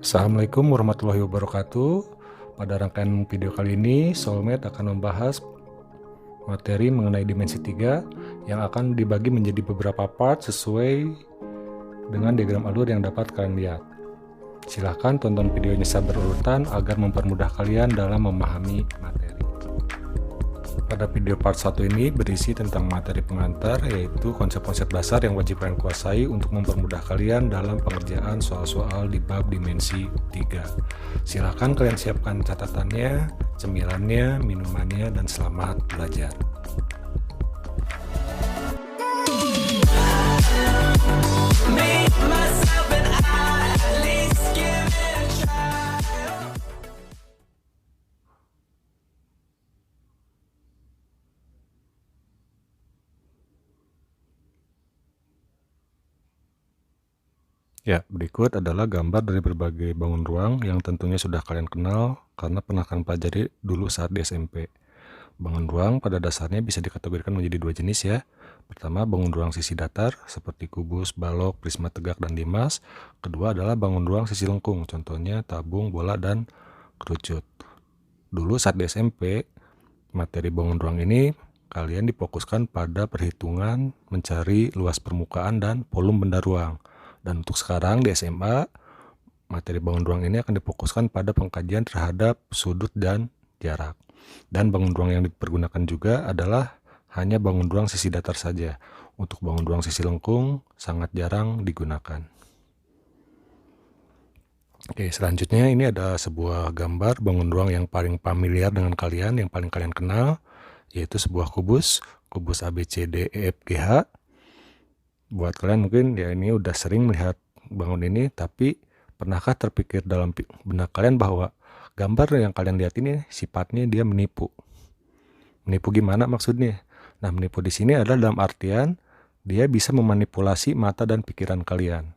Assalamualaikum warahmatullahi wabarakatuh. Pada rangkaian video kali ini, Soulmate akan membahas materi mengenai dimensi 3 yang akan dibagi menjadi beberapa part sesuai dengan diagram alur yang dapat kalian lihat. Silahkan tonton videonya secara berurutan agar mempermudah kalian dalam memahami materi. Pada video part 1 ini berisi tentang materi pengantar, yaitu konsep-konsep dasar yang wajib kalian kuasai untuk mempermudah kalian dalam pengerjaan soal-soal di bab dimensi 3. Silahkan kalian siapkan catatannya, cemilannya, minumannya, dan selamat belajar. Ya, berikut adalah gambar dari berbagai bangun ruang yang tentunya sudah kalian kenal karena pernah kalian pelajari dulu saat di SMP. Bangun ruang pada dasarnya bisa dikategorikan menjadi dua jenis ya. Pertama, bangun ruang sisi datar seperti kubus, balok, prisma tegak, dan limas. Kedua adalah bangun ruang sisi lengkung, contohnya tabung, bola, dan kerucut. Dulu saat di SMP, materi bangun ruang ini kalian difokuskan pada perhitungan mencari luas permukaan dan volume benda ruang. Dan untuk sekarang di SMA, materi bangun ruang ini akan difokuskan pada pengkajian terhadap sudut dan jarak. Dan bangun ruang yang dipergunakan juga adalah hanya bangun ruang sisi datar saja. Untuk bangun ruang sisi lengkung sangat jarang digunakan. Oke, selanjutnya ini ada sebuah gambar bangun ruang yang paling familiar dengan kalian, yang paling kalian kenal, yaitu sebuah kubus A, B, C, D, E, F, G, H. Buat kalian mungkin ya ini udah sering melihat bangun ini, tapi pernahkah terpikir dalam benak kalian bahwa gambar yang kalian lihat ini sifatnya dia menipu? Menipu gimana maksudnya? Nah, menipu di sini adalah dalam artian dia bisa memanipulasi mata dan pikiran kalian.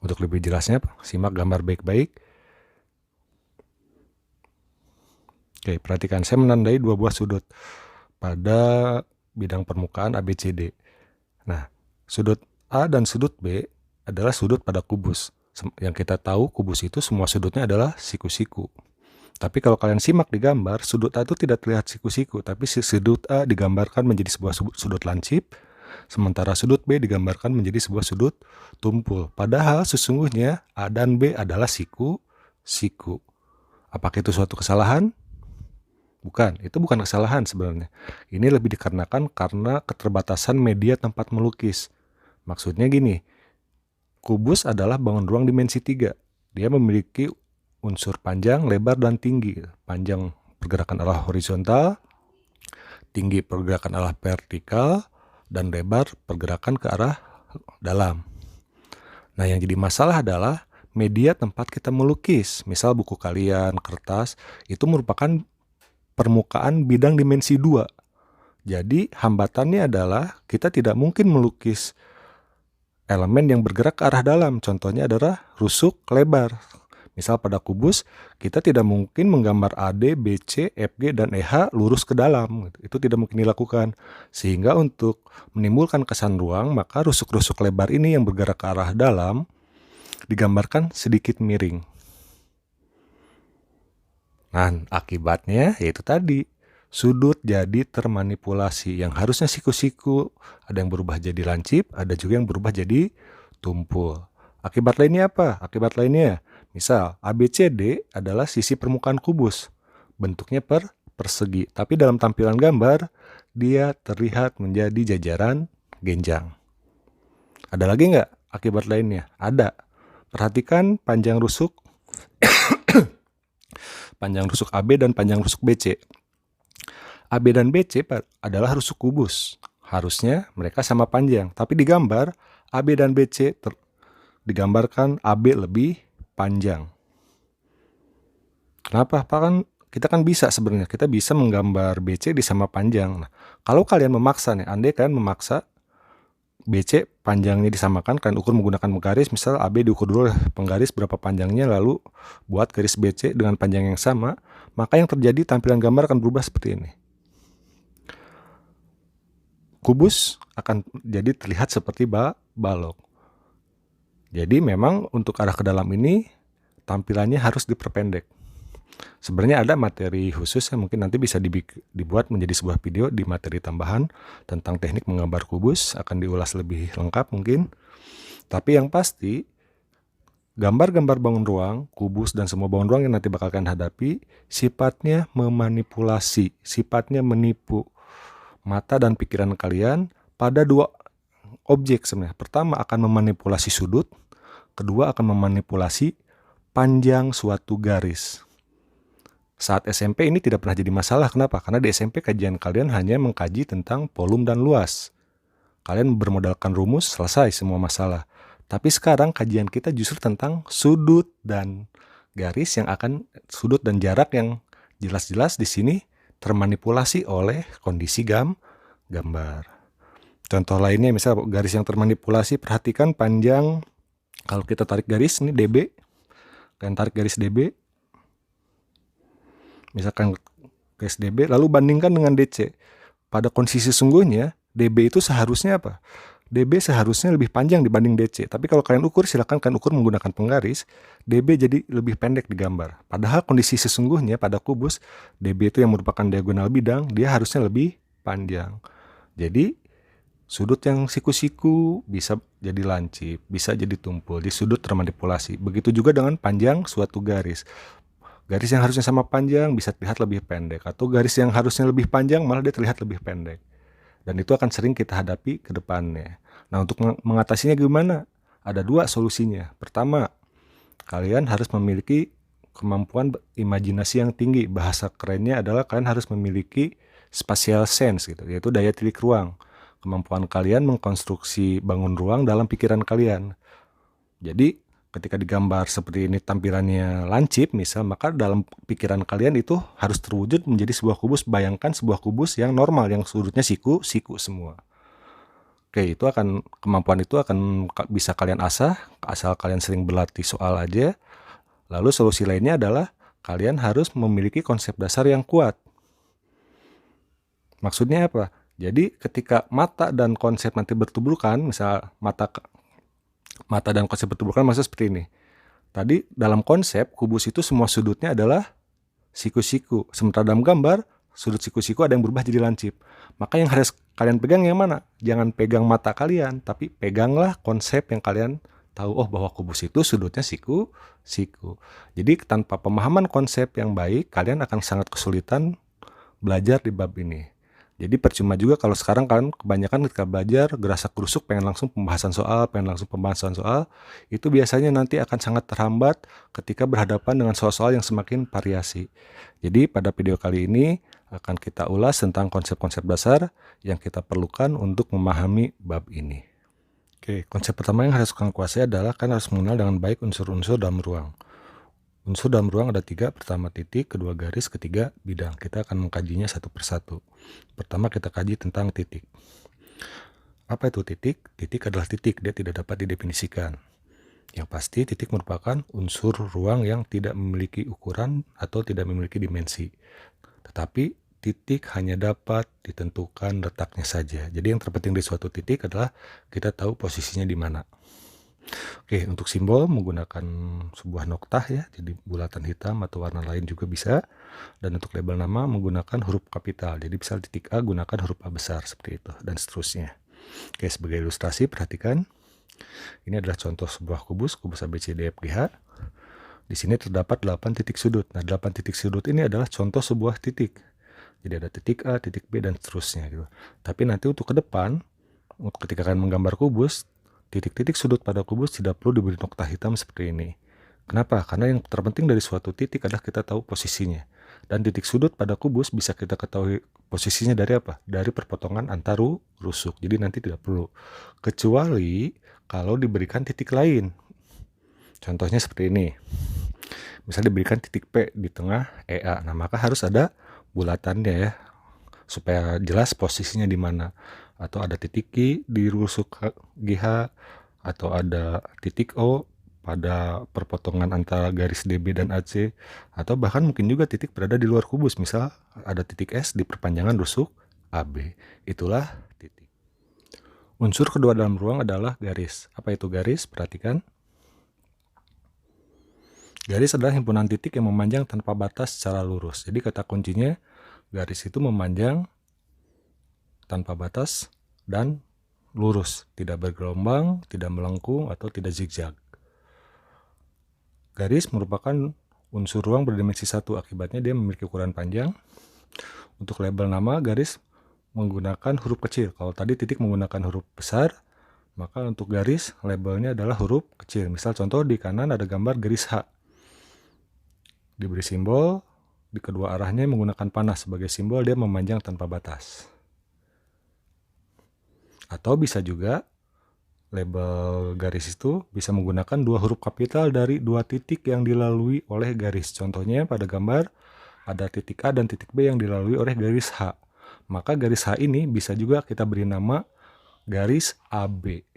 Untuk lebih jelasnya, simak gambar baik-baik. Oke, perhatikan, saya menandai dua buah sudut pada bidang permukaan ABCD. Nah, sudut A dan sudut B adalah sudut pada kubus. Yang kita tahu kubus itu semua sudutnya adalah siku-siku. Tapi kalau kalian simak di gambar, sudut A itu tidak terlihat siku-siku, tapi sudut A digambarkan menjadi sebuah sudut lancip, sementara sudut B digambarkan menjadi sebuah sudut tumpul. Padahal sesungguhnya A dan B adalah siku-siku. Apakah itu suatu kesalahan? Bukan, itu bukan kesalahan sebenarnya. Ini lebih dikarenakan karena keterbatasan media tempat melukis. Maksudnya gini, kubus adalah bangun ruang dimensi 3. Dia memiliki unsur panjang, lebar, dan tinggi. Panjang pergerakan arah horizontal, tinggi pergerakan arah vertikal, dan lebar pergerakan ke arah dalam. Nah, yang jadi masalah adalah media tempat kita melukis. Misal buku kalian, kertas, itu merupakan permukaan bidang dimensi 2. Jadi hambatannya adalah kita tidak mungkin melukis elemen yang bergerak ke arah dalam. Contohnya adalah rusuk lebar. Misal pada kubus, kita tidak mungkin menggambar AD, BC, FG, dan EH lurus ke dalam. Itu tidak mungkin dilakukan. Sehingga untuk menimbulkan kesan ruang, maka rusuk-rusuk lebar ini yang bergerak ke arah dalam digambarkan sedikit miring. Nah, akibatnya yaitu tadi, sudut jadi termanipulasi. Yang harusnya siku-siku, ada yang berubah jadi lancip, ada juga yang berubah jadi tumpul. Akibat lainnya apa? Akibat lainnya, misal ABCD adalah sisi permukaan kubus. Bentuknya persegi, tapi dalam tampilan gambar, dia terlihat menjadi jajaran genjang. Ada lagi nggak akibat lainnya? Ada. Perhatikan panjang rusuk AB dan panjang rusuk BC. AB dan BC adalah rusuk kubus. Harusnya mereka sama panjang, tapi di gambar AB dan BC digambarkan AB lebih panjang. Kenapa? Kita kan bisa sebenarnya, kita bisa menggambar BC di sama panjang. Nah, kalau kalian memaksa nih, andai kalian memaksa BC panjangnya disamakan, kalian ukur menggunakan penggaris, misal AB diukur dulu penggaris berapa panjangnya, lalu buat garis BC dengan panjang yang sama, maka yang terjadi tampilan gambar akan berubah seperti ini. Kubus akan jadi terlihat seperti balok. Jadi memang untuk arah ke dalam ini tampilannya harus diperpendek. Sebenarnya ada materi khusus yang mungkin nanti bisa dibuat menjadi sebuah video di materi tambahan tentang teknik menggambar kubus, akan diulas lebih lengkap mungkin. Tapi yang pasti, gambar-gambar bangun ruang, kubus, dan semua bangun ruang yang nanti bakal kalian hadapi, sifatnya memanipulasi, sifatnya menipu mata dan pikiran kalian pada dua objek sebenarnya. Pertama akan memanipulasi sudut, kedua akan memanipulasi panjang suatu garis. Saat SMP ini tidak pernah jadi masalah. Kenapa? Karena di SMP kajian kalian hanya mengkaji tentang volume dan luas. Kalian bermodalkan rumus, selesai semua masalah. Tapi sekarang kajian kita justru tentang sudut dan garis yang akan, sudut dan jarak yang jelas-jelas di sini termanipulasi oleh kondisi gambar. Contoh lainnya misalnya garis yang termanipulasi, perhatikan panjang, kalau kita tarik garis ini dB, kalian tarik garis dB, misalkan garis dB, lalu bandingkan dengan DC. Pada kondisi sesungguhnya, dB itu seharusnya apa? dB seharusnya lebih panjang dibanding DC. Tapi kalau kalian ukur, silakan kalian ukur menggunakan penggaris, dB jadi lebih pendek di gambar. Padahal kondisi sesungguhnya pada kubus, dB itu yang merupakan diagonal bidang, dia harusnya lebih panjang. Jadi, sudut yang siku-siku bisa jadi lancip, bisa jadi tumpul, di sudut termanipulasi. Begitu juga dengan panjang suatu garis. Garis yang harusnya sama panjang bisa terlihat lebih pendek, atau garis yang harusnya lebih panjang malah dia terlihat lebih pendek. Dan itu akan sering kita hadapi ke depannya. Nah, untuk mengatasinya gimana? Ada dua solusinya. Pertama, kalian harus memiliki kemampuan imajinasi yang tinggi. Bahasa kerennya adalah kalian harus memiliki spatial sense gitu, yaitu daya tilik ruang. Kemampuan kalian mengkonstruksi bangun ruang dalam pikiran kalian. Jadi, ketika digambar seperti ini tampilannya lancip misal, maka dalam pikiran kalian itu harus terwujud menjadi sebuah kubus. Bayangkan sebuah kubus yang normal, yang sudutnya siku semua. Oke, kemampuan itu akan bisa kalian asah, asal kalian sering berlatih soal aja. Lalu solusi lainnya adalah kalian harus memiliki konsep dasar yang kuat. Maksudnya apa? Jadi ketika mata dan konsep nanti bertuburkan, misal mata dan konsep bertuburkan maksudnya seperti ini. Tadi dalam konsep kubus itu semua sudutnya adalah siku-siku. Sementara dalam gambar, sudut siku-siku ada yang berubah jadi lancip. Maka yang harus kalian pegang yang mana? Jangan pegang mata kalian, tapi peganglah konsep yang kalian tahu, oh bahwa kubus itu sudutnya siku. Jadi tanpa pemahaman konsep yang baik, kalian akan sangat kesulitan belajar di bab ini. Jadi percuma juga kalau sekarang kalian kebanyakan ketika belajar gerasak gerusuk pengen langsung pembahasan soal, itu biasanya nanti akan sangat terhambat ketika berhadapan dengan soal-soal yang semakin variasi. Jadi pada video kali ini akan kita ulas tentang konsep-konsep dasar yang kita perlukan untuk memahami bab ini. Oke, konsep pertama yang harus kalian kuasai adalah kalian harus mengenal dengan baik unsur-unsur dalam ruang. Unsur dalam ruang ada 3, pertama titik, kedua garis, ketiga bidang. Kita akan mengkajinya satu persatu. Pertama kita kaji tentang titik. Apa itu titik? Titik adalah titik, dia tidak dapat didefinisikan. Yang pasti titik merupakan unsur ruang yang tidak memiliki ukuran atau tidak memiliki dimensi. Tetapi titik hanya dapat ditentukan letaknya saja. Jadi yang terpenting di suatu titik adalah kita tahu posisinya di mana. Oke, untuk simbol menggunakan sebuah noktah ya, jadi bulatan hitam atau warna lain juga bisa. Dan untuk label nama menggunakan huruf kapital, jadi misal titik A gunakan huruf A besar seperti itu, dan seterusnya. Oke, sebagai ilustrasi perhatikan, ini adalah contoh sebuah kubus ABCDEFGH. Di sini terdapat 8 titik sudut. Nah, 8 titik sudut ini adalah contoh sebuah titik. Jadi ada titik A, titik B, dan seterusnya gitu. Tapi nanti untuk ke depan, ketika kalian menggambar kubus, titik-titik sudut pada kubus tidak perlu diberi noktah hitam seperti ini. Kenapa? Karena yang terpenting dari suatu titik adalah kita tahu posisinya. Dan titik sudut pada kubus bisa kita ketahui posisinya dari apa? Dari perpotongan antar rusuk. Jadi nanti tidak perlu. Kecuali kalau diberikan titik lain. Contohnya seperti ini. Misalnya diberikan titik P di tengah EA. Nah, maka harus ada bulatannya ya, supaya jelas posisinya di mana. Atau ada titik Q di rusuk GH, atau ada titik O pada perpotongan antara garis DB dan AC, atau bahkan mungkin juga titik berada di luar kubus, misal ada titik S di perpanjangan rusuk AB. Itulah titik. Unsur kedua dalam ruang adalah garis. Apa itu garis? Perhatikan. Garis adalah himpunan titik yang memanjang tanpa batas secara lurus. Jadi kata kuncinya, garis itu memanjang tanpa batas dan lurus, tidak bergelombang, tidak melengkung, atau tidak zigzag. Garis merupakan unsur ruang berdimensi 1, akibatnya dia memiliki ukuran panjang. Untuk label nama, garis menggunakan huruf kecil. Kalau tadi titik menggunakan huruf besar, maka untuk garis labelnya adalah huruf kecil. Misal contoh di kanan ada gambar garis H. Diberi simbol, di kedua arahnya menggunakan panah sebagai simbol dia memanjang tanpa batas. Atau bisa juga label garis itu bisa menggunakan dua huruf kapital dari dua titik yang dilalui oleh garis. Contohnya pada gambar ada titik A dan titik B yang dilalui oleh garis H. Maka garis H ini bisa juga kita beri nama garis AB.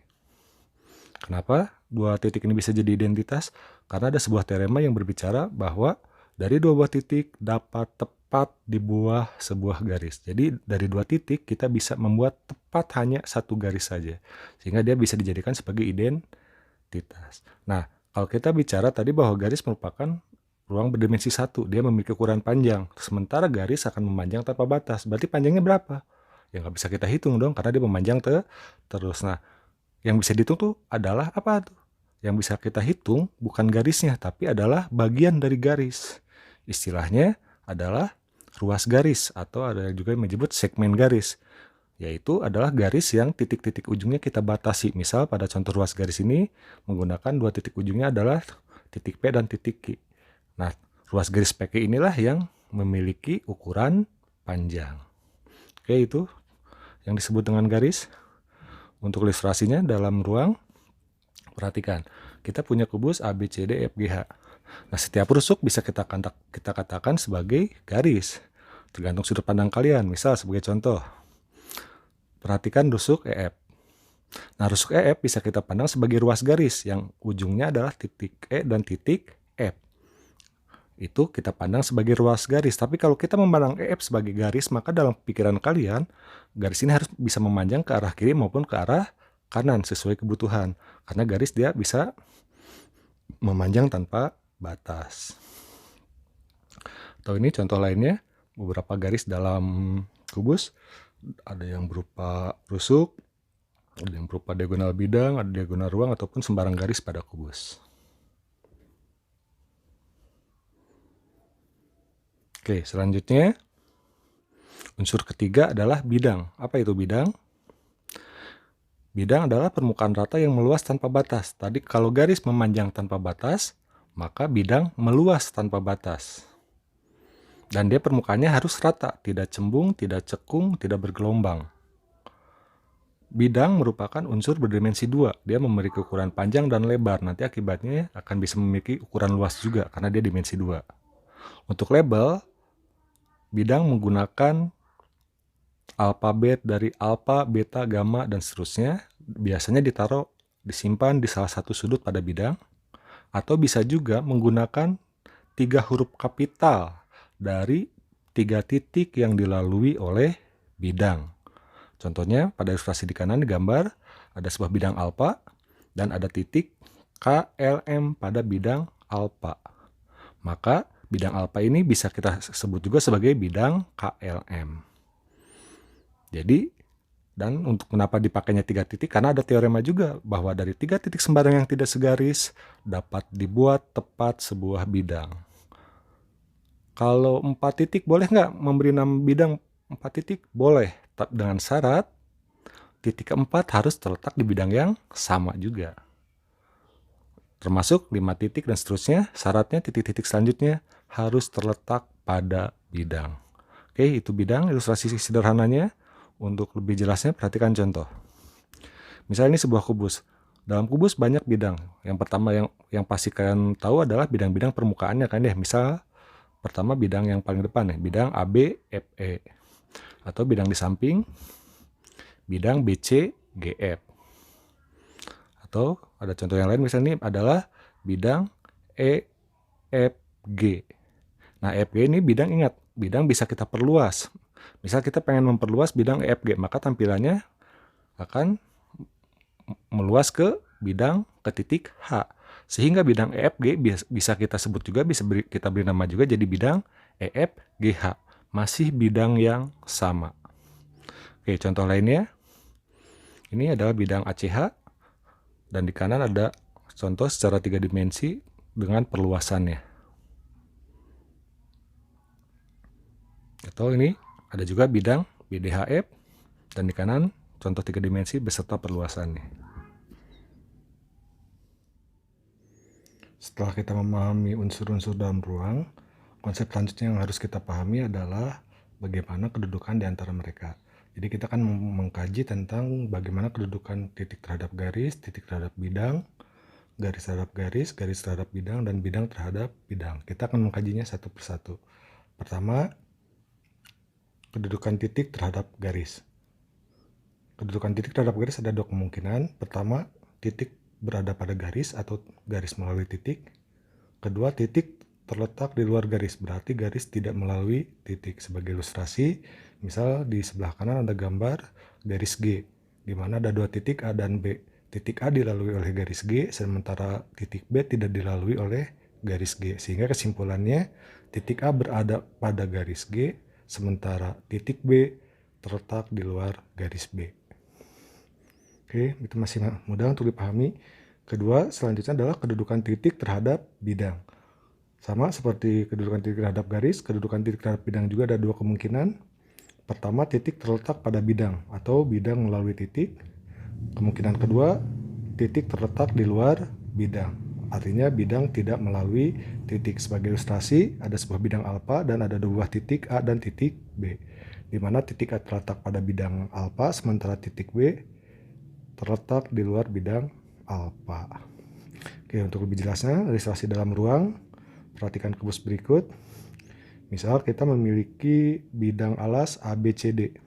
Kenapa dua titik ini bisa jadi identitas? Karena ada sebuah teorema yang berbicara bahwa dari dua buah titik dapat tepat dibuah sebuah garis. Jadi dari dua titik kita bisa membuat tepat hanya satu garis saja. Sehingga dia bisa dijadikan sebagai identitas. Nah, kalau kita bicara tadi bahwa garis merupakan ruang berdimensi 1, dia memiliki ukuran panjang. Sementara garis akan memanjang tanpa batas. Berarti panjangnya berapa? Ya nggak bisa kita hitung dong, karena dia memanjang terus. Nah, yang bisa dihitung tuh adalah apa tuh? Yang bisa kita hitung bukan garisnya, tapi adalah bagian dari garis. Istilahnya adalah ruas garis, atau ada juga yang menyebut segmen garis. Yaitu adalah garis yang titik-titik ujungnya kita batasi. Misal pada contoh ruas garis ini menggunakan dua titik ujungnya adalah titik P dan titik Q. Nah, ruas garis PQ inilah yang memiliki ukuran panjang. Oke, itu yang disebut dengan garis. Untuk ilustrasinya dalam ruang, perhatikan, kita punya kubus A, B, C, D, E, F, G, H. Nah, setiap rusuk bisa kita katakan sebagai garis, tergantung sudut pandang kalian. Misal sebagai contoh, perhatikan rusuk EF. Nah, rusuk EF bisa kita pandang sebagai ruas garis yang ujungnya adalah titik E dan titik F. Itu kita pandang sebagai ruas garis. Tapi kalau kita memandang EF sebagai garis, maka dalam pikiran kalian, garis ini harus bisa memanjang ke arah kiri maupun ke arah kanan sesuai kebutuhan. Karena garis dia bisa memanjang tanpa batas. Atau ini contoh lainnya, beberapa garis dalam kubus. Ada yang berupa rusuk, ada yang berupa diagonal bidang, ada diagonal ruang, ataupun sembarang garis pada kubus. Oke, selanjutnya unsur ketiga adalah bidang. Apa itu bidang? Bidang adalah permukaan rata yang meluas tanpa batas. Tadi kalau garis memanjang tanpa batas, maka bidang meluas tanpa batas. Dan dia permukaannya harus rata, tidak cembung, tidak cekung, tidak bergelombang. Bidang merupakan unsur berdimensi 2. Dia memiliki ukuran panjang dan lebar. Nanti akibatnya akan bisa memiliki ukuran luas juga karena dia dimensi 2. Untuk label, bidang menggunakan alfabet dari alfa, beta, gamma, dan seterusnya. Biasanya disimpan di salah satu sudut pada bidang. Atau bisa juga menggunakan 3 huruf kapital dari 3 titik yang dilalui oleh bidang. Contohnya pada ilustrasi di kanan di gambar ada sebuah bidang alfa dan ada titik KLM pada bidang alfa. Maka bidang alfa ini bisa kita sebut juga sebagai bidang KLM. Jadi, dan untuk kenapa dipakainya 3 titik, karena ada teorema juga bahwa dari 3 titik sembarang yang tidak segaris dapat dibuat tepat sebuah bidang. Kalau 4 titik boleh nggak memberi nama bidang 4 titik? Boleh, dengan syarat titik keempat harus terletak di bidang yang sama juga. Termasuk 5 titik dan seterusnya, syaratnya titik-titik selanjutnya harus terletak pada bidang. Oke, itu bidang, ilustrasi sederhananya. Untuk lebih jelasnya, perhatikan contoh. Misalnya ini sebuah kubus. Dalam kubus banyak bidang. Yang pertama yang pasti kalian tahu adalah bidang-bidang permukaannya kan ya. Misal pertama bidang yang paling depan ya, bidang AB, FE. Atau bidang di samping, bidang BC, GF. Atau ada contoh yang lain, misalnya ini adalah bidang EFG. Nah, EFG ini bidang, ingat, bidang bisa kita perluas. Misal kita pengen memperluas bidang EFG, maka tampilannya akan meluas ke bidang ke titik H. Sehingga bidang EFG bisa kita sebut juga, kita beri nama juga jadi bidang EFGH. Masih bidang yang sama. Oke, contoh lainnya. Ini adalah bidang ACH. Dan di kanan ada contoh secara 3 dimensi dengan perluasannya. Atau ini ada juga bidang BDHF. Dan di kanan contoh 3 dimensi beserta perluasannya. Setelah kita memahami unsur-unsur dalam ruang, konsep selanjutnya yang harus kita pahami adalah bagaimana kedudukan di antara mereka. Jadi kita akan mengkaji tentang bagaimana kedudukan titik terhadap garis, titik terhadap bidang, garis terhadap bidang, dan bidang terhadap bidang. Kita akan mengkajinya satu persatu. Pertama, kedudukan titik terhadap garis. Kedudukan titik terhadap garis ada dua kemungkinan. Pertama, titik berada pada garis atau garis melalui titik. Kedua, titik terletak di luar garis, berarti garis tidak melalui titik. Sebagai ilustrasi, misal di sebelah kanan ada gambar garis G, di mana ada dua titik A dan B. Titik A dilalui oleh garis G, sementara titik B tidak dilalui oleh garis G. Sehingga kesimpulannya, titik A berada pada garis G, sementara titik B terletak di luar garis B. Oke, itu masih mudah untuk dipahami. Kedua, selanjutnya adalah kedudukan titik terhadap bidang. Sama seperti kedudukan titik terhadap garis, kedudukan titik terhadap bidang juga ada dua kemungkinan. Pertama, titik terletak pada bidang atau bidang melalui titik. Kemungkinan kedua, titik terletak di luar bidang. Artinya bidang tidak melalui titik. Sebagai ilustrasi, ada sebuah bidang alfa dan ada dua titik A dan titik B. Di mana titik A terletak pada bidang alfa, sementara titik B terletak di luar bidang alfa. Oke, untuk lebih jelasnya, ilustrasi dalam ruang, perhatikan kubus berikut. Misal kita memiliki bidang alas ABCD.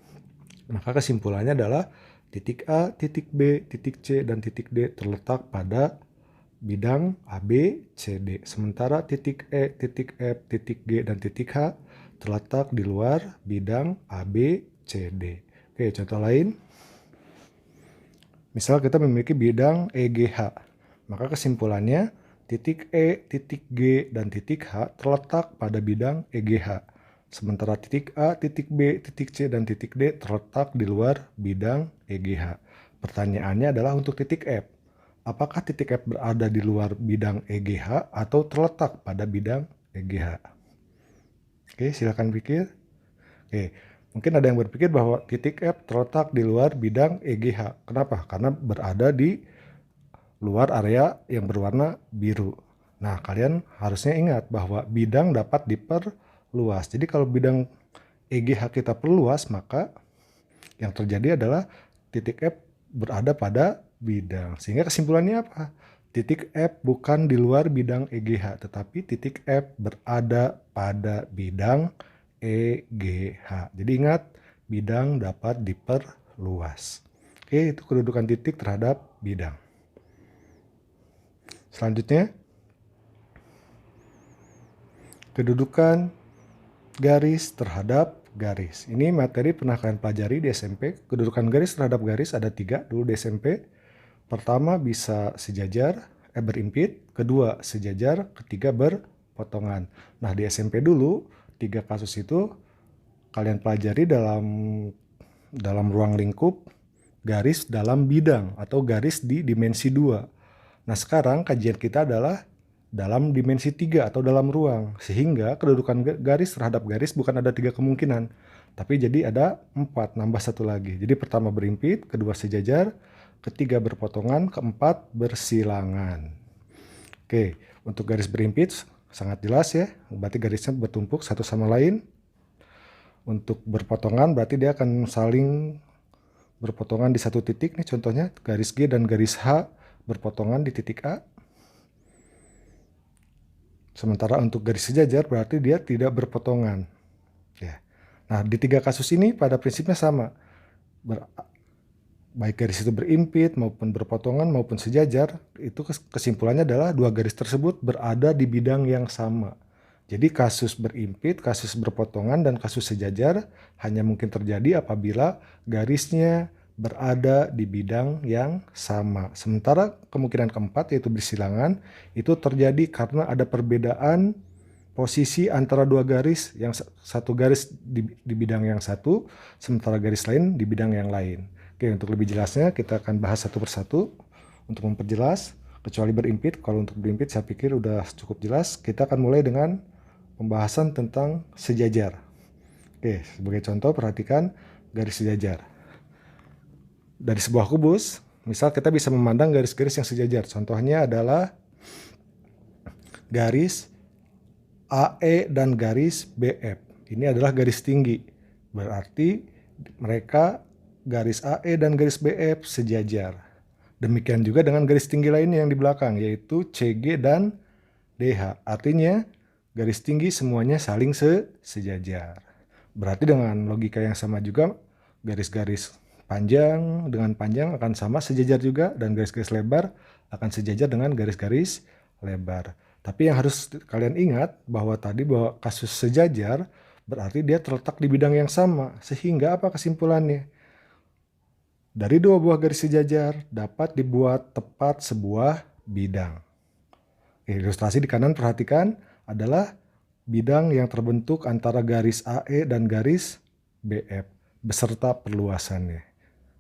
Maka kesimpulannya adalah titik A, titik B, titik C, dan titik D terletak pada bidang ABCD. Sementara titik E, titik F, titik G, dan titik H terletak di luar bidang ABCD. Oke, contoh lain. Misal kita memiliki bidang EGH, maka kesimpulannya titik E, titik G, dan titik H terletak pada bidang EGH. Sementara titik A, titik B, titik C, dan titik D terletak di luar bidang EGH. Pertanyaannya adalah untuk titik F. Apakah titik F berada di luar bidang EGH atau terletak pada bidang EGH? Oke, silakan pikir. Oke. Mungkin ada yang berpikir bahwa titik F terletak di luar bidang EGH. Kenapa? Karena berada di luar area yang berwarna biru. Nah, kalian harusnya ingat bahwa bidang dapat diperluas. Jadi kalau bidang EGH kita perluas, maka yang terjadi adalah titik F berada pada bidang. Sehingga kesimpulannya apa? Titik F bukan di luar bidang EGH, tetapi titik F berada pada bidang EGH. Jadi ingat, bidang dapat diperluas. Oke, itu kedudukan titik terhadap bidang. Selanjutnya, kedudukan garis terhadap garis. Ini materi pernah kalian pelajari di SMP. Kedudukan garis terhadap garis ada 3 dulu di SMP. Pertama bisa sejajar, berimpit. Kedua sejajar, ketiga berpotongan. Nah, di SMP dulu 3 kasus itu kalian pelajari dalam ruang lingkup, garis dalam bidang atau garis di dimensi 2. Nah, sekarang kajian kita adalah dalam dimensi 3 atau dalam ruang, sehingga kedudukan garis terhadap garis bukan ada 3 kemungkinan, tapi jadi ada 4, nambah 1 lagi. Jadi pertama berimpit, kedua sejajar, ketiga berpotongan, keempat bersilangan. Oke, untuk garis berimpit sangat jelas ya, berarti garisnya bertumpuk satu sama lain. Untuk berpotongan berarti dia akan saling berpotongan di satu titik nih, contohnya garis G dan garis H berpotongan di titik A. Sementara untuk garis sejajar berarti dia tidak berpotongan. Ya. Nah, di 3 kasus ini pada prinsipnya sama. Baik garis itu berimpit maupun berpotongan maupun sejajar, itu kesimpulannya adalah 2 garis tersebut berada di bidang yang sama. Jadi kasus berimpit, kasus berpotongan, dan kasus sejajar hanya mungkin terjadi apabila garisnya berada di bidang yang sama. Sementara kemungkinan keempat yaitu bersilangan itu terjadi karena ada perbedaan posisi antara dua garis, yang satu garis di bidang yang satu, sementara garis lain di bidang yang lain. Oke, untuk lebih jelasnya kita akan bahas satu persatu untuk memperjelas, kecuali berimpit. Kalau untuk berimpit saya pikir udah cukup jelas. Kita akan mulai dengan pembahasan tentang sejajar. Oke, sebagai contoh perhatikan garis sejajar. Dari sebuah kubus, misal kita bisa memandang garis-garis yang sejajar. Contohnya adalah garis AE dan garis BF. Ini adalah garis tinggi. Berarti mereka garis AE dan garis BF sejajar. Demikian juga dengan garis tinggi lainnya yang di belakang, yaitu CG dan DH. Artinya garis tinggi semuanya saling sejajar. Berarti dengan logika yang sama juga, garis-garis panjang dengan panjang akan sama sejajar juga, dan garis-garis lebar akan sejajar dengan garis-garis lebar. Tapi yang harus kalian ingat bahwa kasus sejajar berarti dia terletak di bidang yang sama. Sehingga apa kesimpulannya? Dari dua buah garis sejajar dapat dibuat tepat sebuah bidang. Ilustrasi di kanan perhatikan adalah bidang yang terbentuk antara garis AE dan garis BF beserta perluasannya.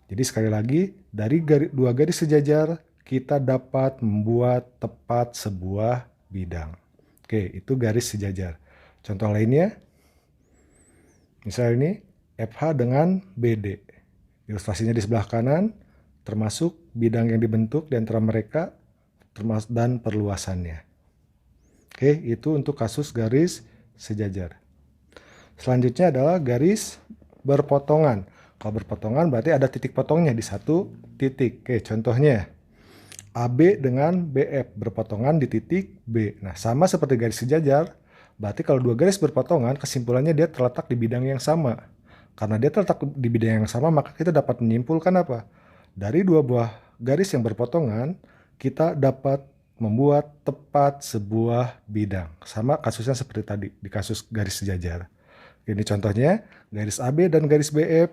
Jadi sekali lagi, dari dua garis sejajar kita dapat membuat tepat sebuah bidang. Oke, itu garis sejajar. Contoh lainnya, misalnya ini FH dengan BD. Ilustrasinya di sebelah kanan, termasuk bidang yang dibentuk di antara mereka dan perluasannya. Oke, itu untuk kasus garis sejajar. Selanjutnya adalah garis berpotongan. Kalau berpotongan berarti ada titik potongnya di satu titik. Oke, contohnya AB dengan BF berpotongan di titik B. Nah, sama seperti garis sejajar, berarti kalau dua garis berpotongan, kesimpulannya dia terletak di bidang yang sama. Karena dia terletak di bidang yang sama, maka kita dapat menyimpulkan apa? Dari dua buah garis yang berpotongan, kita dapat membuat tepat sebuah bidang. Sama kasusnya seperti tadi, di kasus garis sejajar. Ini contohnya, garis AB dan garis BF.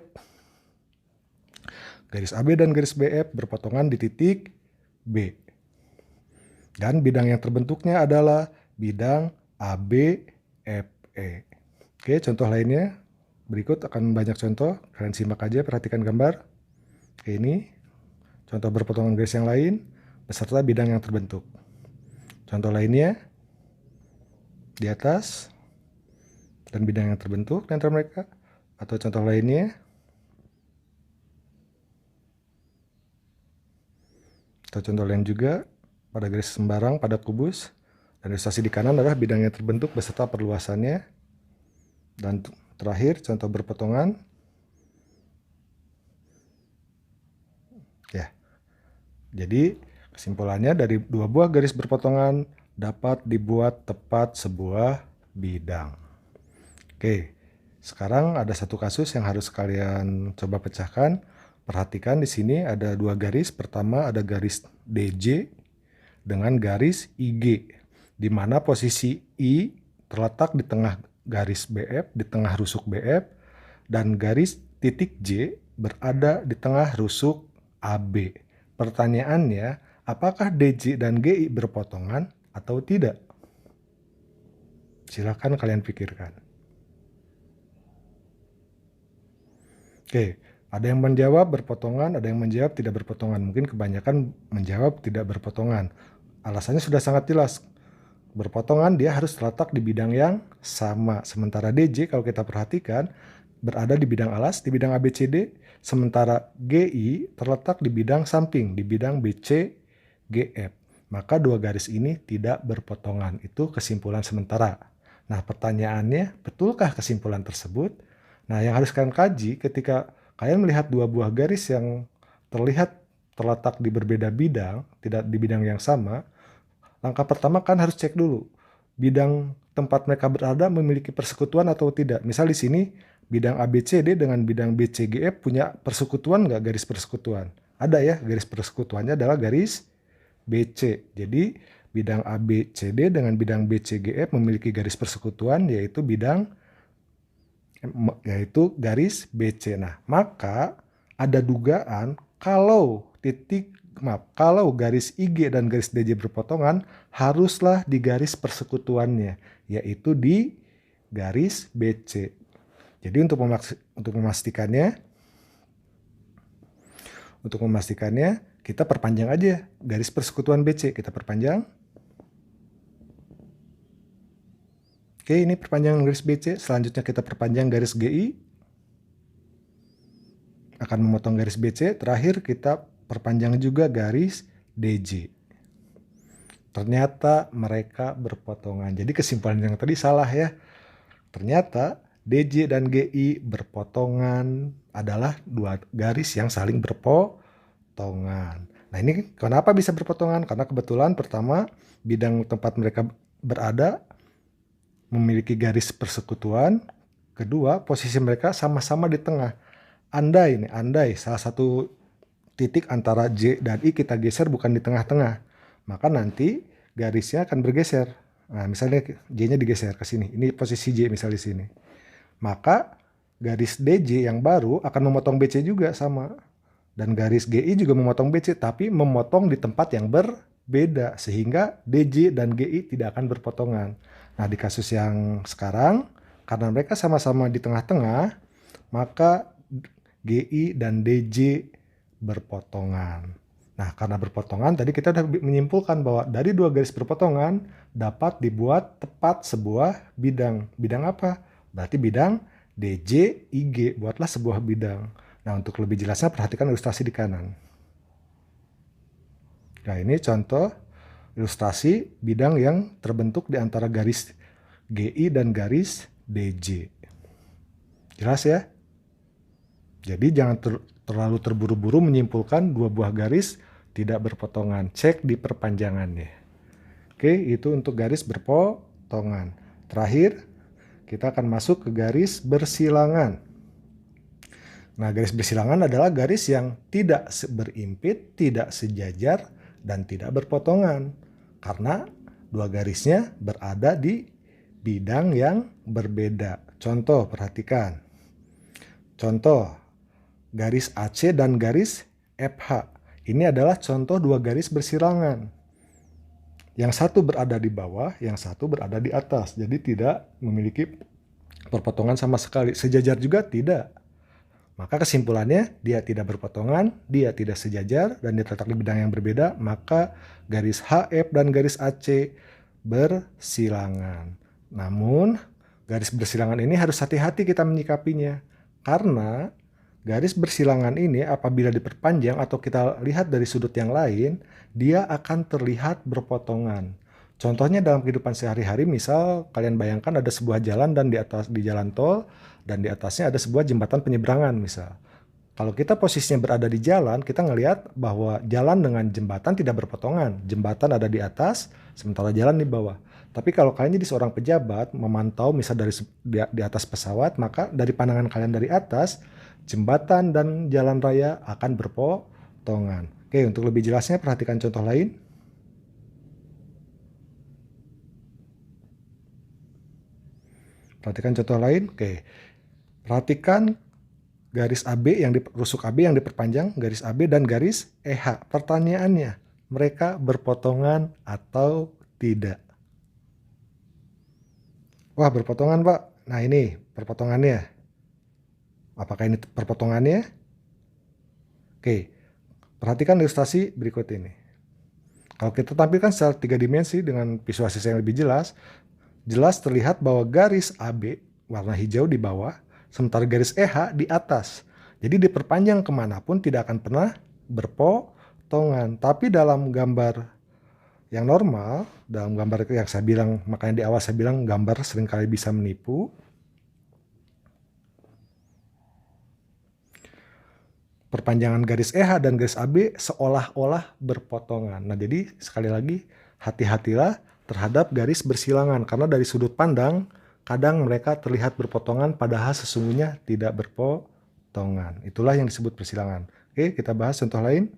Garis AB dan garis BF berpotongan di titik B. Dan bidang yang terbentuknya adalah bidang ABFE. Oke, contoh lainnya. Berikut akan banyak contoh. Kalian simak aja, perhatikan gambar. Oke, ini contoh berpotongan garis yang lain beserta bidang yang terbentuk. Contoh lainnya di atas dan bidang yang terbentuk di antara mereka. Atau contoh lainnya, atau contoh lain juga pada garis sembarang pada kubus, dan ilustrasi di kanan adalah bidang yang terbentuk beserta perluasannya. Dan terakhir contoh berpotongan. Ya. Jadi kesimpulannya dari dua buah garis berpotongan dapat dibuat tepat sebuah bidang. Oke. Sekarang ada satu kasus yang harus kalian coba pecahkan. Perhatikan di sini ada dua garis. Pertama ada garis DJ dengan garis IG, di mana posisi I terletak di tengah garis BF, di tengah rusuk BF, dan garis titik J berada di tengah rusuk AB. Pertanyaannya, apakah DJ dan GI berpotongan atau tidak? Silakan kalian pikirkan. Oke. Ada yang menjawab berpotongan, ada yang menjawab tidak berpotongan. Mungkin kebanyakan menjawab tidak berpotongan. Alasannya sudah sangat jelas. Berpotongan dia harus terletak di bidang yang sama. Sementara DJ kalau kita perhatikan berada di bidang alas, di bidang ABCD. Sementara GI terletak di bidang samping, di bidang BCGF. Maka dua garis ini tidak berpotongan. Itu kesimpulan sementara. Nah, pertanyaannya, betulkah kesimpulan tersebut? Nah, yang harus kalian kaji ketika kalian melihat dua buah garis yang terletak di berbeda bidang, tidak di bidang yang sama, langkah pertama kan harus cek dulu bidang tempat mereka berada memiliki persekutuan atau tidak. Misal di sini bidang ABCD dengan bidang BCGF punya persekutuan nggak, garis persekutuan? Ada ya, garis persekutuannya adalah garis BC. Jadi bidang ABCD dengan bidang BCGF memiliki garis persekutuan yaitu garis BC. Nah, maka ada dugaan kalau garis IG dan garis DJ berpotongan haruslah di garis persekutuannya, yaitu di garis BC. Jadi untuk memastikannya kita perpanjang aja garis persekutuan BC, kita perpanjang. Oke, ini perpanjangan garis BC. Selanjutnya kita perpanjang garis GI, akan memotong garis BC. Terakhir kita perpanjang juga garis DJ. Ternyata mereka berpotongan. Jadi kesimpulan yang tadi salah ya. Ternyata DJ dan GI berpotongan adalah dua garis yang saling berpotongan. Nah, ini kenapa bisa berpotongan? Karena kebetulan pertama, bidang tempat mereka berada memiliki garis persekutuan. Kedua, posisi mereka sama-sama di tengah. Andai salah satu titik antara J dan I kita geser bukan di tengah-tengah, maka nanti garisnya akan bergeser. Nah, misalnya J-nya digeser ke sini. Ini posisi J misalnya di sini. Maka garis DJ yang baru akan memotong BC juga sama. Dan garis GI juga memotong BC, tapi memotong di tempat yang berbeda. Sehingga DJ dan GI tidak akan berpotongan. Nah, di kasus yang sekarang, karena mereka sama-sama di tengah-tengah, maka GI dan DJ berpotongan. Nah, karena berpotongan, tadi kita sudah menyimpulkan bahwa dari dua garis berpotongan dapat dibuat tepat sebuah bidang. Bidang apa? Berarti bidang DJ, IG. Buatlah sebuah bidang. Nah, untuk lebih jelasnya perhatikan ilustrasi di kanan. Nah, ini contoh ilustrasi bidang yang terbentuk di antara garis GI dan garis DJ. Jelas ya? Jadi jangan terlalu terburu-buru menyimpulkan dua buah garis tidak berpotongan. Cek di perpanjangannya. Oke, itu untuk garis berpotongan. Terakhir, kita akan masuk ke garis bersilangan. Nah, garis bersilangan adalah garis yang tidak berimpit, tidak sejajar, dan tidak berpotongan. Karena dua garisnya berada di bidang yang berbeda. Contoh, perhatikan. Contoh, garis AC dan garis FH. Ini adalah contoh dua garis bersilangan. Yang satu berada di bawah, yang satu berada di atas. Jadi tidak memiliki perpotongan sama sekali. Sejajar juga tidak. Maka kesimpulannya, dia tidak berpotongan, dia tidak sejajar, dan dia terletak di bidang yang berbeda, maka garis HF dan garis AC bersilangan. Namun, garis bersilangan ini harus hati-hati kita menyikapinya. Karena garis bersilangan ini apabila diperpanjang atau kita lihat dari sudut yang lain, dia akan terlihat berpotongan. Contohnya dalam kehidupan sehari-hari, misal kalian bayangkan ada sebuah jalan dan di jalan tol, dan di atasnya ada sebuah jembatan penyeberangan misal. Kalau kita posisinya berada di jalan, kita ngelihat bahwa jalan dengan jembatan tidak berpotongan. Jembatan ada di atas, sementara jalan di bawah. Tapi kalau kalian jadi seorang pejabat, memantau misal dari di atas pesawat, maka dari pandangan kalian dari atas, jembatan dan jalan raya akan berpotongan. Oke, untuk lebih jelasnya perhatikan contoh lain. Perhatikan contoh lain. Oke. Perhatikan garis AB rusuk AB yang diperpanjang, garis AB dan garis EH. Pertanyaannya, mereka berpotongan atau tidak? Wah, berpotongan, Pak. Nah, ini perpotongannya. Apakah ini perpotongannya? Oke. Perhatikan ilustrasi berikut ini. Kalau kita tampilkan secara 3 dimensi dengan visualisasi yang lebih jelas terlihat bahwa garis AB warna hijau di bawah, sementara garis EH di atas. Jadi diperpanjang kemanapun tidak akan pernah berpotongan. Tapi dalam gambar yang normal, dalam gambar yang saya bilang, makanya di awal saya bilang gambar seringkali bisa menipu. Perpanjangan garis EH dan garis AB seolah-olah berpotongan. Nah, jadi sekali lagi hati-hatilah terhadap garis bersilangan. Karena dari sudut pandang, kadang mereka terlihat berpotongan padahal sesungguhnya tidak berpotongan. Itulah yang disebut bersilangan. Oke, kita bahas contoh lain.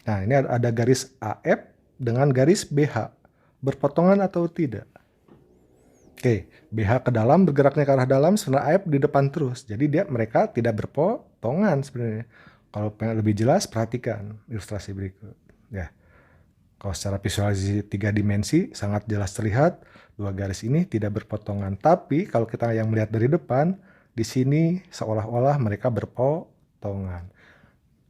Nah, ini ada garis AF dengan garis BH. Berpotongan atau tidak? Oke, BH ke dalam bergeraknya ke arah dalam, sebenarnya AF di depan terus. Jadi mereka tidak berpotongan sebenarnya. Kalau pengen lebih jelas, perhatikan ilustrasi berikut. Ya, kalau secara visualisasi 3 dimensi sangat jelas terlihat dua garis ini tidak berpotongan. Tapi kalau kita yang melihat dari depan, di sini seolah-olah mereka berpotongan.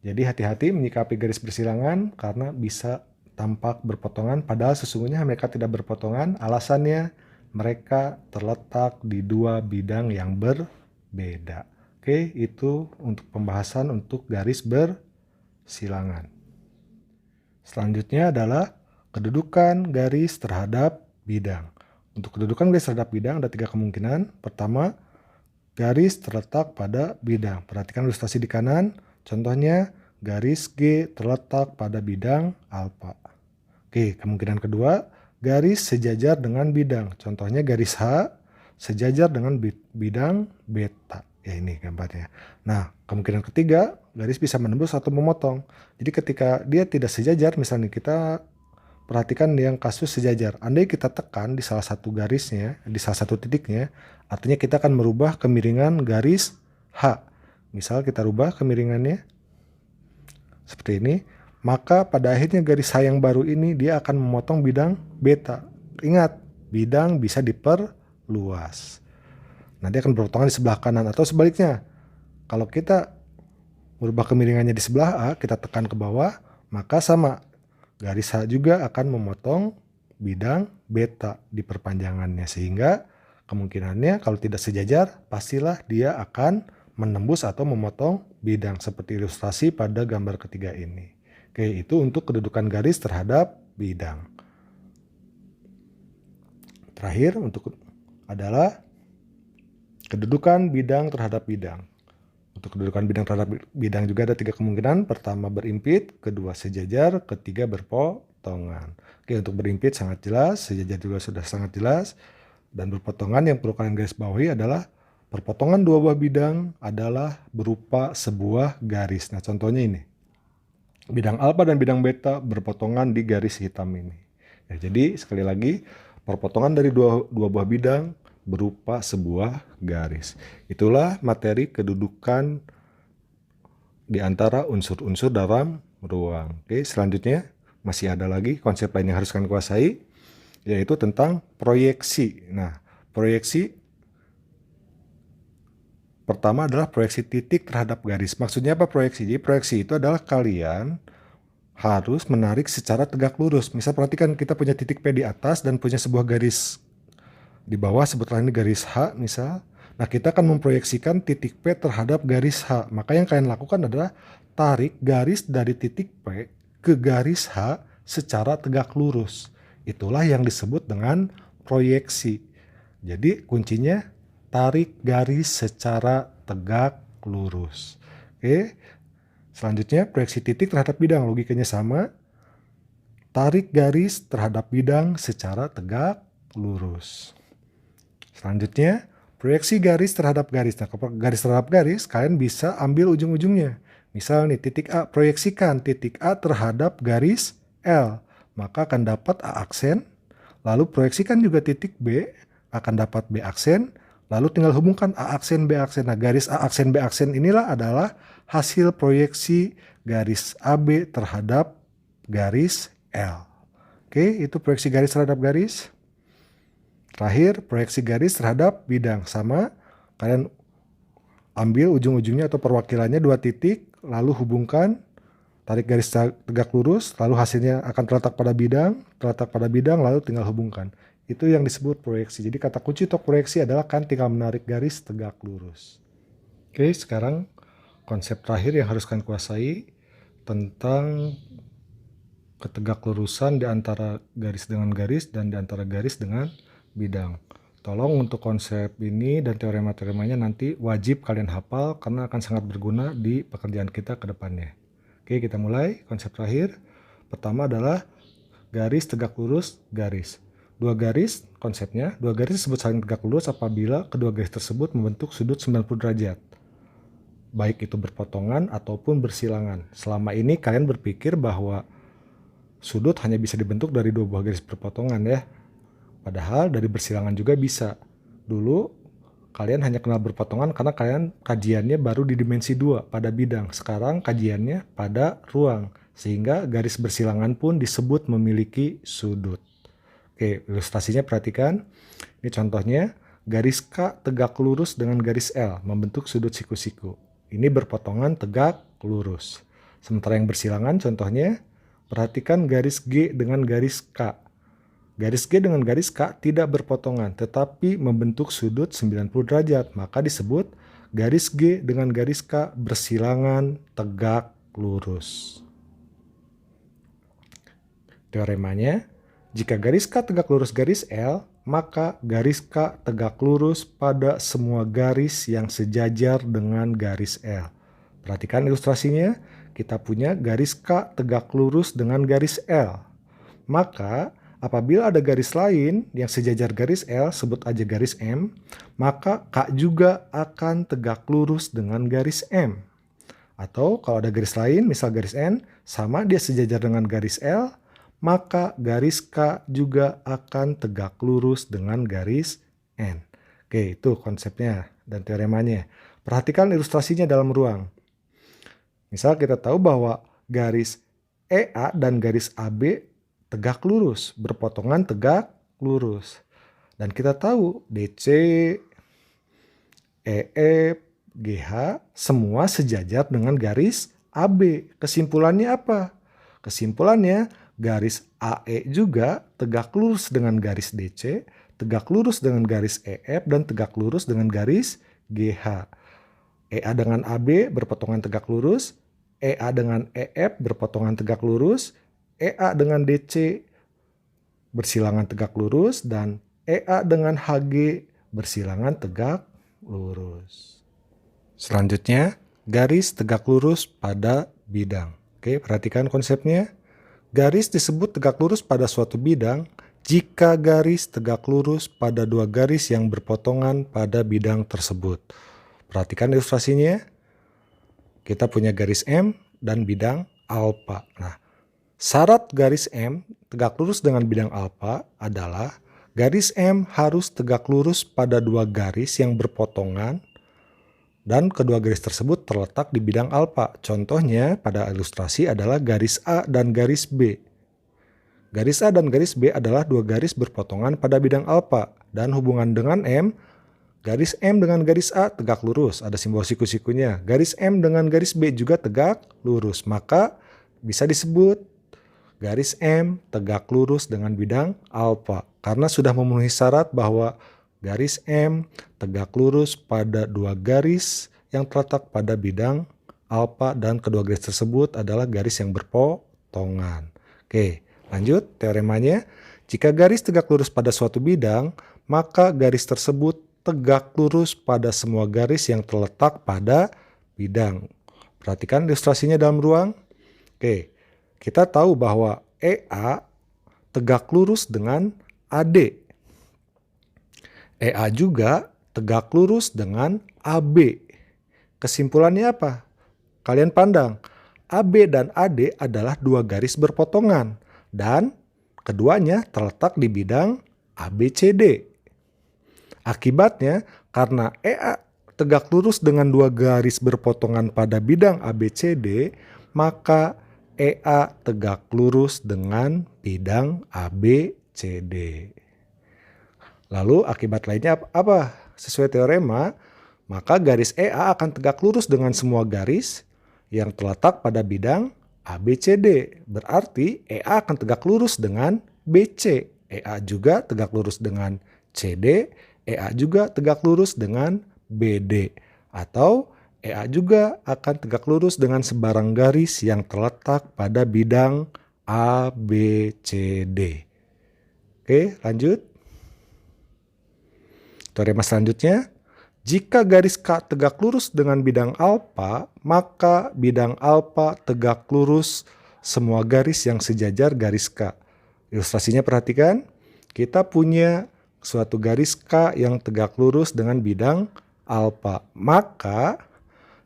Jadi hati-hati menyikapi garis bersilangan karena bisa tampak berpotongan, padahal sesungguhnya mereka tidak berpotongan. Alasannya mereka terletak di dua bidang yang berbeda. Oke, itu untuk pembahasan untuk garis bersilangan. Selanjutnya adalah kedudukan garis terhadap bidang. Untuk kedudukan garis terhadap bidang ada 3 kemungkinan. Pertama, garis terletak pada bidang. Perhatikan ilustrasi di kanan. Contohnya, garis G terletak pada bidang alfa. Oke, kemungkinan kedua, garis sejajar dengan bidang. Contohnya garis H sejajar dengan bidang beta. Ya, ini gambarnya. Nah, kemungkinan ketiga, garis bisa menembus atau memotong. Jadi ketika dia tidak sejajar, misalnya kita perhatikan yang kasus sejajar. Andai kita tekan di salah satu garisnya, di salah satu titiknya, artinya kita akan merubah kemiringan garis H. Misal kita rubah kemiringannya seperti ini, maka pada akhirnya garis H yang baru ini dia akan memotong bidang beta. Ingat, bidang bisa diperluas. Nanti akan berpotongan di sebelah kanan atau sebaliknya. Kalau kita merubah kemiringannya di sebelah A, kita tekan ke bawah, maka sama. Garis H juga akan memotong bidang beta di perpanjangannya. Sehingga kemungkinannya kalau tidak sejajar, pastilah dia akan menembus atau memotong bidang. Seperti ilustrasi pada gambar ketiga ini. Oke, itu untuk kedudukan garis terhadap bidang. Terakhir untuk adalah kedudukan bidang terhadap bidang. Untuk kedudukan bidang terhadap bidang juga ada 3 kemungkinan. Pertama berimpit, kedua sejajar, ketiga berpotongan. Oke, untuk berimpit sangat jelas, sejajar juga sudah sangat jelas. Dan berpotongan yang perlu kalian garis bawahi adalah perpotongan dua buah bidang adalah berupa sebuah garis. Nah, contohnya ini. Bidang alfa dan bidang beta berpotongan di garis hitam ini. Ya, jadi sekali lagi, perpotongan dari dua buah bidang berupa sebuah garis. Itulah materi kedudukan di antara unsur-unsur dalam ruang. Oke, selanjutnya masih ada lagi konsep lain yang harus kalian kuasai, yaitu tentang proyeksi. Nah, proyeksi pertama adalah proyeksi titik terhadap garis. Maksudnya apa proyeksi? Jadi proyeksi itu adalah kalian harus menarik secara tegak lurus. Misal perhatikan kita punya titik P di atas dan punya sebuah garis di bawah, sebutlah ini garis H misal. Nah, kita akan memproyeksikan titik P terhadap garis H. Maka yang kalian lakukan adalah tarik garis dari titik P ke garis H secara tegak lurus. Itulah yang disebut dengan proyeksi. Jadi kuncinya tarik garis secara tegak lurus. Oke. Selanjutnya proyeksi titik terhadap bidang, logikanya sama. Tarik garis terhadap bidang secara tegak lurus. Selanjutnya, proyeksi garis terhadap garis. Nah, garis terhadap garis, kalian bisa ambil ujung-ujungnya. Misal nih, titik A, proyeksikan titik A terhadap garis L. Maka akan dapat A aksen. Lalu proyeksikan juga titik B, akan dapat B aksen. Lalu tinggal hubungkan A aksen, B aksen. Nah, garis A aksen, B aksen inilah adalah hasil proyeksi garis AB terhadap garis L. Oke, itu proyeksi garis terhadap garis. Terakhir, proyeksi garis terhadap bidang. Sama, kalian ambil ujung-ujungnya atau perwakilannya 2 titik, lalu hubungkan, tarik garis tegak lurus, lalu hasilnya akan terletak pada bidang, lalu tinggal hubungkan. Itu yang disebut proyeksi. Jadi kata kunci untuk proyeksi adalah kan tinggal menarik garis tegak lurus. Oke, sekarang konsep terakhir yang harus kalian kuasai tentang ketegak lurusan di antara garis dengan garis dan di antara garis dengan bidang. Tolong untuk konsep ini dan teorema-teoremanya nanti wajib kalian hafal karena akan sangat berguna di pekerjaan kita ke depannya. Oke, kita mulai. Konsep terakhir. Pertama adalah garis tegak lurus garis. Dua garis konsepnya, dua garis disebut saling tegak lurus apabila kedua garis tersebut membentuk sudut 90 derajat. Baik itu berpotongan ataupun bersilangan. Selama ini kalian berpikir bahwa sudut hanya bisa dibentuk dari dua buah garis berpotongan ya. Padahal dari bersilangan juga bisa. Dulu kalian hanya kenal berpotongan karena kalian kajiannya baru di dimensi 2 pada bidang. Sekarang kajiannya pada ruang. Sehingga garis bersilangan pun disebut memiliki sudut. Oke, ilustrasinya perhatikan. Ini contohnya, garis K tegak lurus dengan garis L membentuk sudut siku-siku. Ini berpotongan tegak lurus. Sementara yang bersilangan contohnya, perhatikan garis G dengan garis K. Garis G dengan garis K tidak berpotongan, tetapi membentuk sudut 90 derajat. Maka disebut garis G dengan garis K bersilangan tegak lurus. Teoremanya, jika garis K tegak lurus garis L, maka garis K tegak lurus pada semua garis yang sejajar dengan garis L. Perhatikan ilustrasinya, kita punya garis K tegak lurus dengan garis L. Maka, apabila ada garis lain yang sejajar garis L, sebut aja garis M, maka K juga akan tegak lurus dengan garis M. Atau kalau ada garis lain, misal garis N, sama dia sejajar dengan garis L, maka garis K juga akan tegak lurus dengan garis N. Oke, itu konsepnya dan teoremanya. Perhatikan ilustrasinya dalam ruang. Misal kita tahu bahwa garis EA dan garis AB tegak lurus, berpotongan tegak lurus. Dan kita tahu DC, EF, GH semua sejajar dengan garis AB. Kesimpulannya apa? Kesimpulannya garis AE juga tegak lurus dengan garis DC, tegak lurus dengan garis EF, dan tegak lurus dengan garis GH. EA dengan AB berpotongan tegak lurus, EA dengan EF berpotongan tegak lurus, EA dengan DC bersilangan tegak lurus, dan EA dengan HG bersilangan tegak lurus. Selanjutnya, garis tegak lurus pada bidang. Oke, perhatikan konsepnya. Garis disebut tegak lurus pada suatu bidang jika garis tegak lurus pada dua garis yang berpotongan pada bidang tersebut. Perhatikan ilustrasinya. Kita punya garis M dan bidang alfa. Nah, syarat garis M tegak lurus dengan bidang alfa adalah garis M harus tegak lurus pada dua garis yang berpotongan dan kedua garis tersebut terletak di bidang alfa. Contohnya pada ilustrasi adalah garis A dan garis B. Garis A dan garis B adalah dua garis berpotongan pada bidang alfa. Dan hubungan dengan M, garis M dengan garis A tegak lurus, ada simbol siku-sikunya. Garis M dengan garis B juga tegak lurus, maka bisa disebut garis M tegak lurus dengan bidang alfa. Karena sudah memenuhi syarat bahwa garis M tegak lurus pada dua garis yang terletak pada bidang alfa dan kedua garis tersebut adalah garis yang berpotongan. Oke, lanjut teoremanya. Jika garis tegak lurus pada suatu bidang, maka garis tersebut tegak lurus pada semua garis yang terletak pada bidang. Perhatikan ilustrasinya dalam ruang. Oke, kita tahu bahwa EA tegak lurus dengan AD. EA juga tegak lurus dengan AB. Kesimpulannya apa? Kalian pandang, AB dan AD adalah dua garis berpotongan dan keduanya terletak di bidang ABCD. Akibatnya, karena EA tegak lurus dengan dua garis berpotongan pada bidang ABCD, maka EA tegak lurus dengan bidang ABCD. Lalu akibat lainnya apa? Sesuai teorema, maka garis EA akan tegak lurus dengan semua garis yang terletak pada bidang ABCD. Berarti EA akan tegak lurus dengan BC. EA juga tegak lurus dengan CD. EA juga tegak lurus dengan BD. Atau EA juga akan tegak lurus dengan sebarang garis yang terletak pada bidang ABCD. Oke, lanjut. Teorema selanjutnya, jika garis K tegak lurus dengan bidang alfa, maka bidang alfa tegak lurus semua garis yang sejajar garis K. Ilustrasinya perhatikan, kita punya suatu garis K yang tegak lurus dengan bidang alfa. Maka,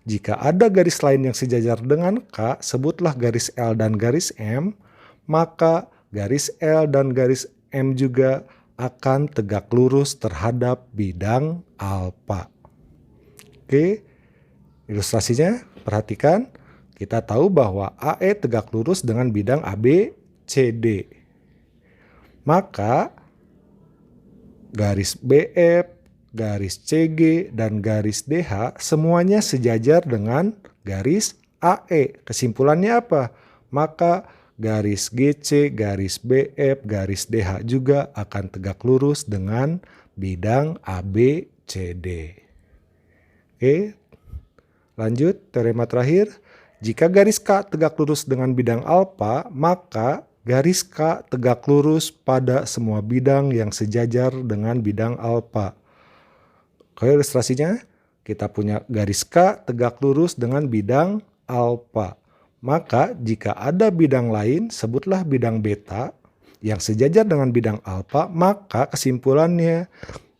jika ada garis lain yang sejajar dengan K, sebutlah garis L dan garis M, maka garis L dan garis M juga akan tegak lurus terhadap bidang alfa. Oke, ilustrasinya perhatikan. Kita tahu bahwa AE tegak lurus dengan bidang AB, CD. Maka garis BF, garis CG, dan garis DH semuanya sejajar dengan garis AE. Kesimpulannya apa? Maka garis GC, garis BF, garis DH juga akan tegak lurus dengan bidang ABCD. Oke, lanjut teorema terakhir. Jika garis K tegak lurus dengan bidang alfa, maka garis K tegak lurus pada semua bidang yang sejajar dengan bidang alfa. Oke, ilustrasinya kita punya garis K tegak lurus dengan bidang alfa. Maka jika ada bidang lain, sebutlah bidang beta yang sejajar dengan bidang alfa, maka kesimpulannya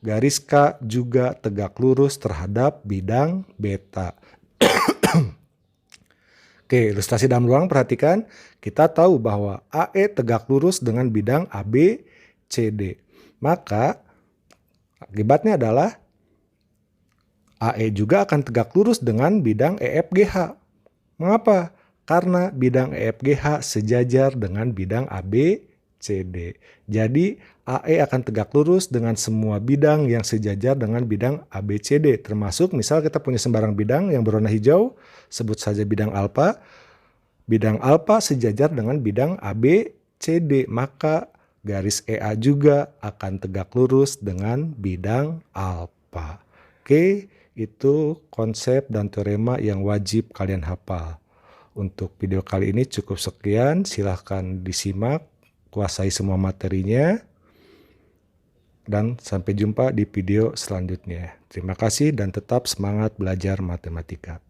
garis K juga tegak lurus terhadap bidang beta. Oke, ilustrasi dalam ruang perhatikan. Kita tahu bahwa AE tegak lurus dengan bidang AB, CD. Maka akibatnya adalah AE juga akan tegak lurus dengan bidang EFGH. Mengapa? Karena bidang EFGH sejajar dengan bidang AB, CD. Jadi AE akan tegak lurus dengan semua bidang yang sejajar dengan bidang ABCD. Termasuk misal kita punya sembarang bidang yang berwarna hijau, sebut saja bidang alfa. Bidang alfa sejajar dengan bidang ABCD, maka garis EA juga akan tegak lurus dengan bidang alfa. Oke, itu konsep dan teorema yang wajib kalian hafal. Untuk video kali ini cukup sekian, silahkan disimak, kuasai semua materinya. Dan sampai jumpa di video selanjutnya. Terima kasih dan tetap semangat belajar matematika.